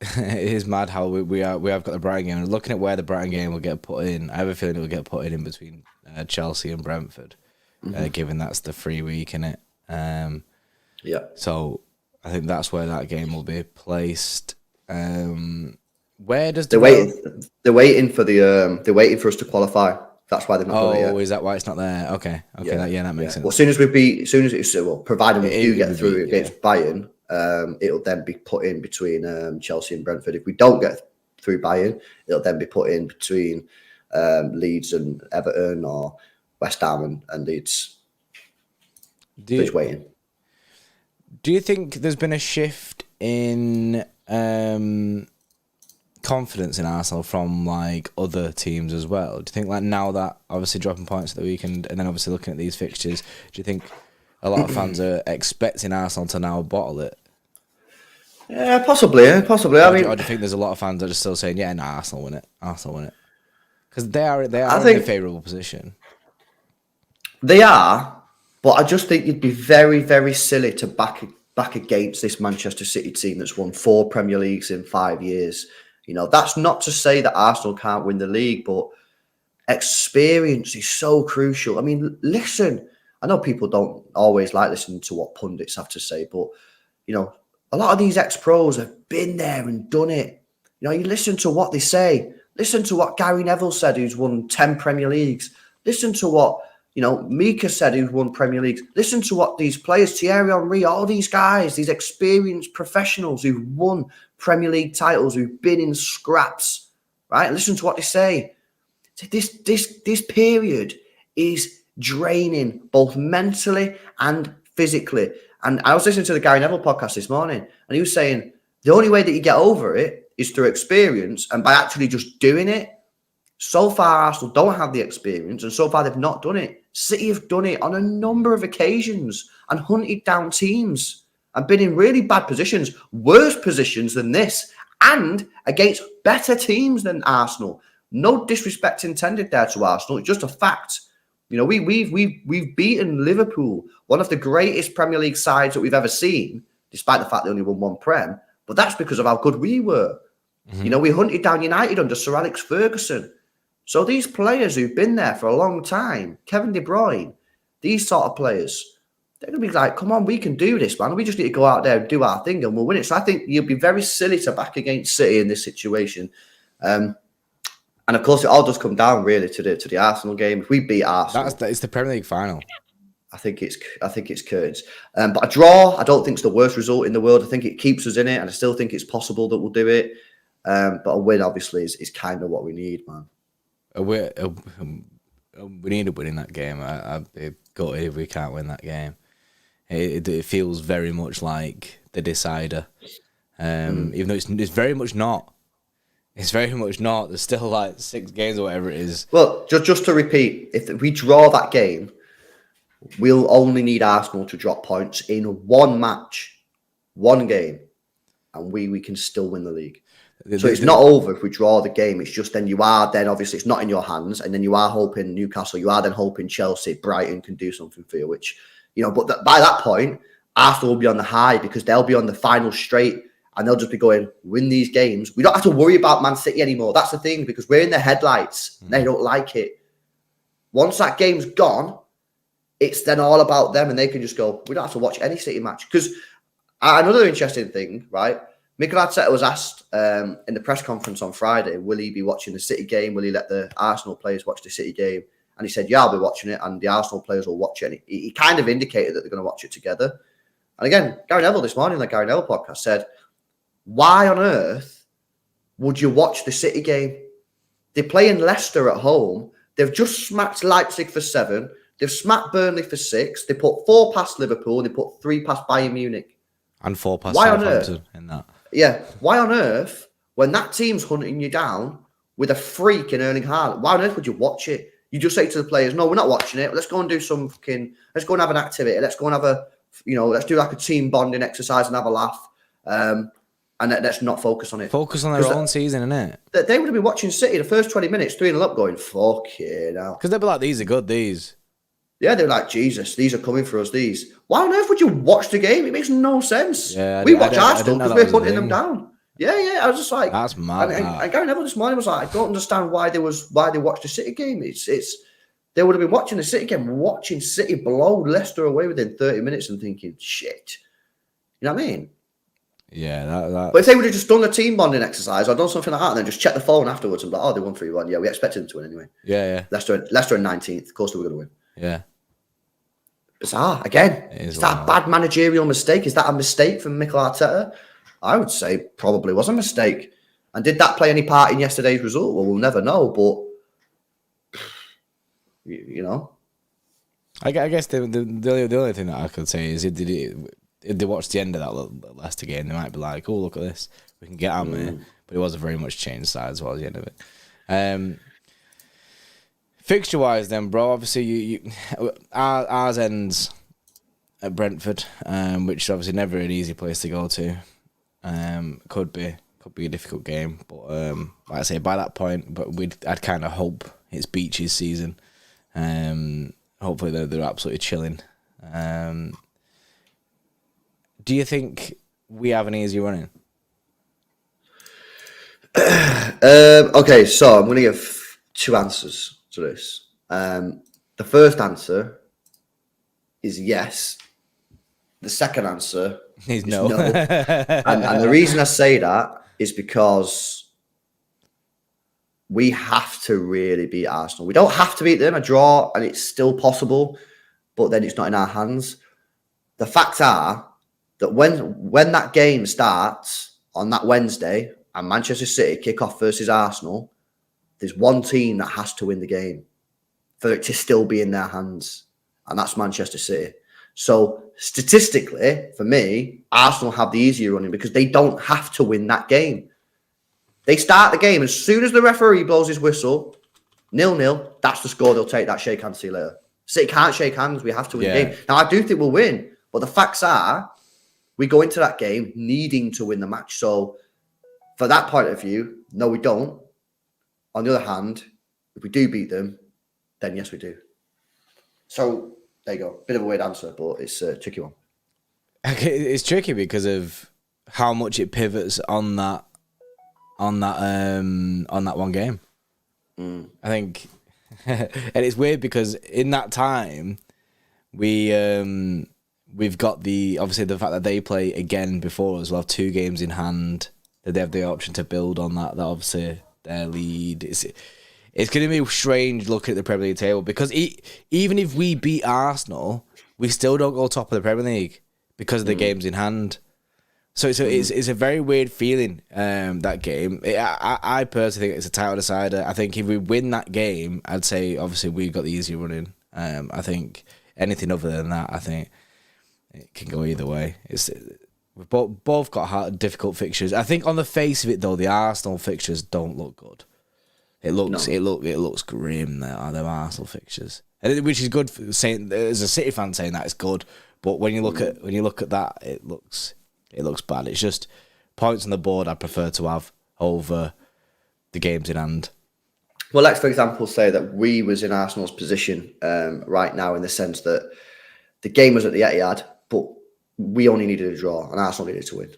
it is mad how we have got the Brighton game. And looking at where the Brighton game will get put in, I have a feeling it will get put in between Chelsea and Brentford, given that's the free week in it. Yeah. So I think that's where that game will be placed. Where does they're waiting? They're waiting for us to qualify. That's why they've not done it yet. Oh, is that why it's not there? Okay. That makes sense. Well, provided we do get through against Bayern, it'll then be put in between Chelsea and Brentford. If we don't get through Bayern, it'll then be put in between Leeds and Everton, or West Ham and Leeds. Just waiting. Do you think there's been a shift in confidence in Arsenal from like other teams as well? Do you think like now that obviously dropping points at the weekend and then obviously looking at these fixtures, do you think a lot of fans are expecting Arsenal to now bottle it? Yeah, possibly. Or do you think there's a lot of fans that are still saying, yeah, no, Arsenal win it, because they are in a favourable position. They are, but I just think you'd be very, very silly to back against this Manchester City team that's won 4 Premier Leagues in 5 years. You know, that's not to say that Arsenal can't win the league, but experience is so crucial. I mean, listen, I know people don't always like listening to what pundits have to say, but, you know, a lot of these ex-pros have been there and done it. You know, you listen to what they say. Listen to what Gary Neville said, who's won 10 Premier Leagues. Listen to what, you know, Mika said, who's won Premier Leagues. Listen to what these players, Thierry Henry, all these guys, these experienced professionals who've won Premier League titles, who've been in scraps, right? Listen to what they say. This period is draining both mentally and physically. And I was listening to the Gary Neville podcast this morning, and he was saying the only way that you get over it is through experience and by actually just doing it. So far, Arsenal don't have the experience, and so far they've not done it. City have done it on a number of occasions and hunted down teams and been in really bad positions, worse positions than this, and against better teams than Arsenal. No disrespect intended there to Arsenal. It's just a fact. You know, we've beaten Liverpool, one of the greatest Premier League sides that we've ever seen, despite the fact they only won 1 Prem. But that's because of how good we were. Mm-hmm. You know, we hunted down United under Sir Alex Ferguson. So these players who've been there for a long time, Kevin De Bruyne, these sort of players, they're going to be like, come on, we can do this, man. We just need to go out there and do our thing and we'll win it. So I think you'd be very silly to back against City in this situation. And of course, it all does come down really to the Arsenal game. If we beat Arsenal, it's the Premier League final. I think it's curtains. But a draw, I don't think it's the worst result in the world. I think it keeps us in it, and I still think it's possible that we'll do it. But a win, obviously, is kind of what we need, man. We need a win in that game. I'd be gutted if we can't win that game. It feels very much like the decider, even though it's very much not. It's very much not. There's still like 6 games or whatever it is. Well, just to repeat, if we draw that game, we'll only need Arsenal to drop points in 1 match, 1 game, and we can still win the league. So it's not over if we draw the game. It's just then obviously it's not in your hands, and then you are hoping Newcastle, you are then hoping Chelsea, Brighton can do something for you, which, you know, but by that point, Arsenal will be on the high because they'll be on the final straight and they'll just be going, win these games. We don't have to worry about Man City anymore. That's the thing, because we're in the headlights. They don't like it. Once that game's gone, it's then all about them and they can just go, we don't have to watch any City match. Because another interesting thing, right? Mikel Arteta was asked in the press conference on Friday, will he be watching the City game? Will he let the Arsenal players watch the City game? And he said, yeah, I'll be watching it, and the Arsenal players will watch it. And he kind of indicated that they're going to watch it together. And again, Gary Neville this morning, the Gary Neville podcast, said, why on earth would you watch the City game? They're playing Leicester at home. They've just smacked Leipzig for 7. They've smacked Burnley for 6. They put 4 past Liverpool. They put 3 past Bayern Munich. And 4 past Southampton in that. Yeah. Why on earth, when that team's hunting you down with a freak in Erling Haaland, why on earth would you watch it? You just say to the players, no, we're not watching it. Let's go and do let's go and have an activity. Let's go and have let's do like a team bonding exercise and have a laugh. And let's not focus on it. Focus on their own season, innit? They would have been watching City the first 20 minutes, 3-0 up, going, fuck yeah, now. Because they'd be like, these are good, these. Yeah, they're like, Jesus, these are coming for us, these. Why on earth would you watch the game? It makes no sense. Yeah, we watch Arsenal because we're hunting them down. Yeah. I was just like, That's mad. And Gary Neville this morning was like, I don't understand why they watched the City game. It's they would have been watching the City game, watching City blow Leicester away within 30 minutes and thinking, shit. You know what I mean? Yeah, that. But if they would have just done a team bonding exercise or done something like that and then just check the phone afterwards and be like, oh, they won 3-1. Yeah, we expected them to win anyway. Yeah. Leicester in 19th. Of course they were going to win. Yeah. Bizarre. Again, is that a bad managerial mistake? Is that a mistake from Mikel Arteta? I would say probably was a mistake. And did that play any part in yesterday's result? Well, we'll never know. But, you know. I guess the only thing that I could say is if they watched the end of that Leicester game, they might be like, oh, look at this. We can get out of here. But it was a very much changed side as well at the end of it. Fixture-wise then, bro, obviously ours ends at Brentford, which is obviously never an easy place to go to. Could be a difficult game, but like I say, by that point, I'd kind of hope it's Beach's season. Hopefully they're absolutely chilling. Do you think we have an easy running? Okay, so I'm going to give two answers to this. The first answer is yes. The second answer is no. and the reason I say that is because we have to really beat Arsenal. We don't have to beat them. A draw, and it's still possible, but then it's not in our hands. The facts are that when that game starts on that Wednesday and Manchester City kick off versus Arsenal, there's one team that has to win the game for it to still be in their hands, and that's Manchester City. So statistically, for me, Arsenal have the easier running because they don't have to win that game. They start the game as soon as the referee blows his whistle, 0-0, that's the score they'll take. That shake hands, see you later. City can't shake hands. We have to win the game. Now, I do think we'll win, but the facts are we go into that game needing to win the match. So for that point of view, no, we don't. On the other hand, if we do beat them, then yes, we do. So there you go. Bit of a weird answer, but it's a tricky one. It's tricky because of how much it pivots on that one game. I think, and it's weird because in that time, we've got obviously the fact that they play again before us. We'll have 2 games in hand. That they have the option to build on that. That obviously their lead. It's going to be strange looking at the Premier League table because even if we beat Arsenal, we still don't go top of the Premier League because of the games in hand. So it's a very weird feeling, that game. I personally think it's a title decider. I think if we win that game, I'd say obviously we've got the easier running. I think anything other than that, I think it can go either way. We've both got difficult fixtures. I think on the face of it though, the Arsenal fixtures don't look good. It looks grim. Them Arsenal fixtures, which is good for saying as a City fan saying that it's good. But when you look at that, it looks bad. It's just points on the board I prefer to have over the games in hand. Well, let's, for example, say that we was in Arsenal's position right now in the sense that the game was at the Etihad, but we only needed a draw and Arsenal needed to win.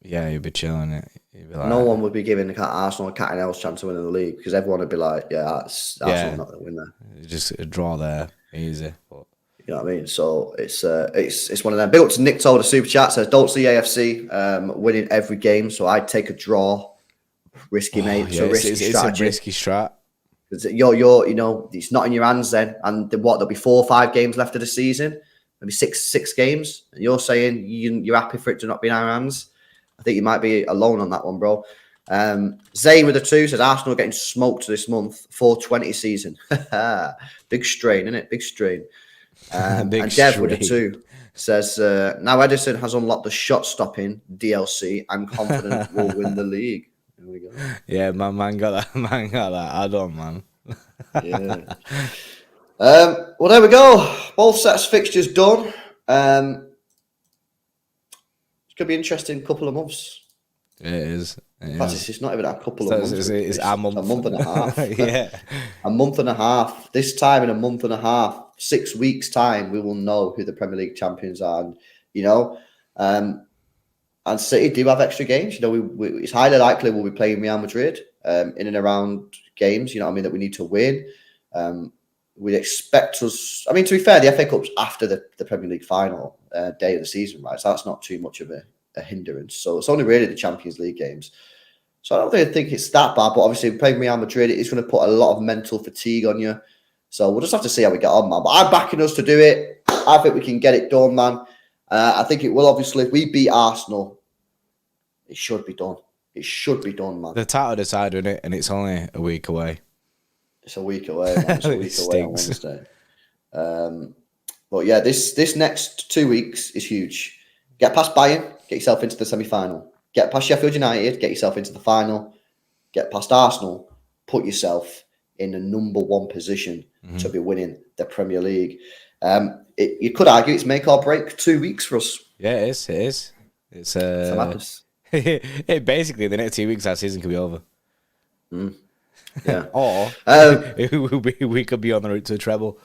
Yeah, you'd be chilling it. Like, no one would be giving Arsenal a cat and else chance of winning the league because everyone would be like, Arsenal not going to win there. Just a draw there, easy. But you know what I mean? So it's one of them. Big up to Nick Toll, the super chat says, don't see AFC winning every game, so I'd take a draw. Risky, mate. Yeah, it's a risky strat. You're it's not in your hands then. And there'll be 4 or 5 games left of the season, maybe six games. And you're saying you're happy for it to not be in our hands. I think you might be alone on that one, bro. Zay with a 2 says Arsenal getting smoked this month. 420 season. Big strain, isn't it? Big strain. And Dev with a 2 says now Edison has unlocked the shot stopping DLC. I'm confident we'll win the league. There we go. Yeah, man got that. Man got that. I don't, man. Yeah. Well, there we go. Both sets of fixtures done. It's going to be an interesting couple of months. It is. It's not even a couple of months. It's a month. A month and a half. Yeah. A month and a half. This time in a month and a half, 6 weeks' time, we will know who the Premier League champions are. And, And City do have extra games. It's highly likely we'll be playing Real Madrid in and around games, that we need to win. We'd expect us... I mean, to be fair, the FA Cup's after the Premier League final day of the season, right? So that's not too much of a hindrance. So it's only really the Champions League games. So I don't really think it's that bad, but obviously playing Real Madrid, it's going to put a lot of mental fatigue on you. So we'll just have to see how we get on, man. But I'm backing us to do it. I think we can get it done, man. I think it will, obviously. If we beat Arsenal, it should be done. It should be done, man. The title decided it, and it's only a week away. It's a week away, man. It's a week away on Wednesday. But yeah, this next 2 weeks is huge. Get past Bayern, get yourself into the semi-final. Get past Sheffield United, get yourself into the final. Get past Arsenal, put yourself in the number 1 position to be winning the Premier League. You could argue it's make or break 2 weeks for us. Yeah, it is. It is. It's madness. Basically, the next 2 weeks, our season could be over. Yeah. Or we could be on the route to a treble.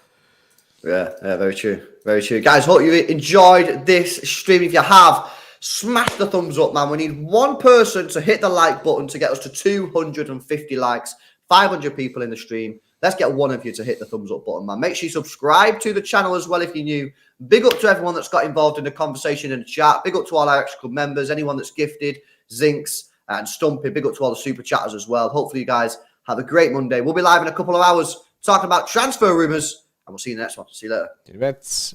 Yeah, very true. Very true. Guys, hope you enjoyed this stream. If you have, smash the thumbs up, man. We need one person to hit the like button to get us to 250 likes. 500 people in the stream. Let's get one of you to hit the thumbs up button, man. Make sure you subscribe to the channel as well if you're new. Big up to everyone that's got involved in the conversation in the chat. Big up to all our Xtra Club members, anyone that's gifted, Zinks and Stumpy. Big up to all the super chatters as well. Hopefully you guys have a great Monday. We'll be live in a couple of hours talking about transfer rumours, and we'll see you in the next one. See you later.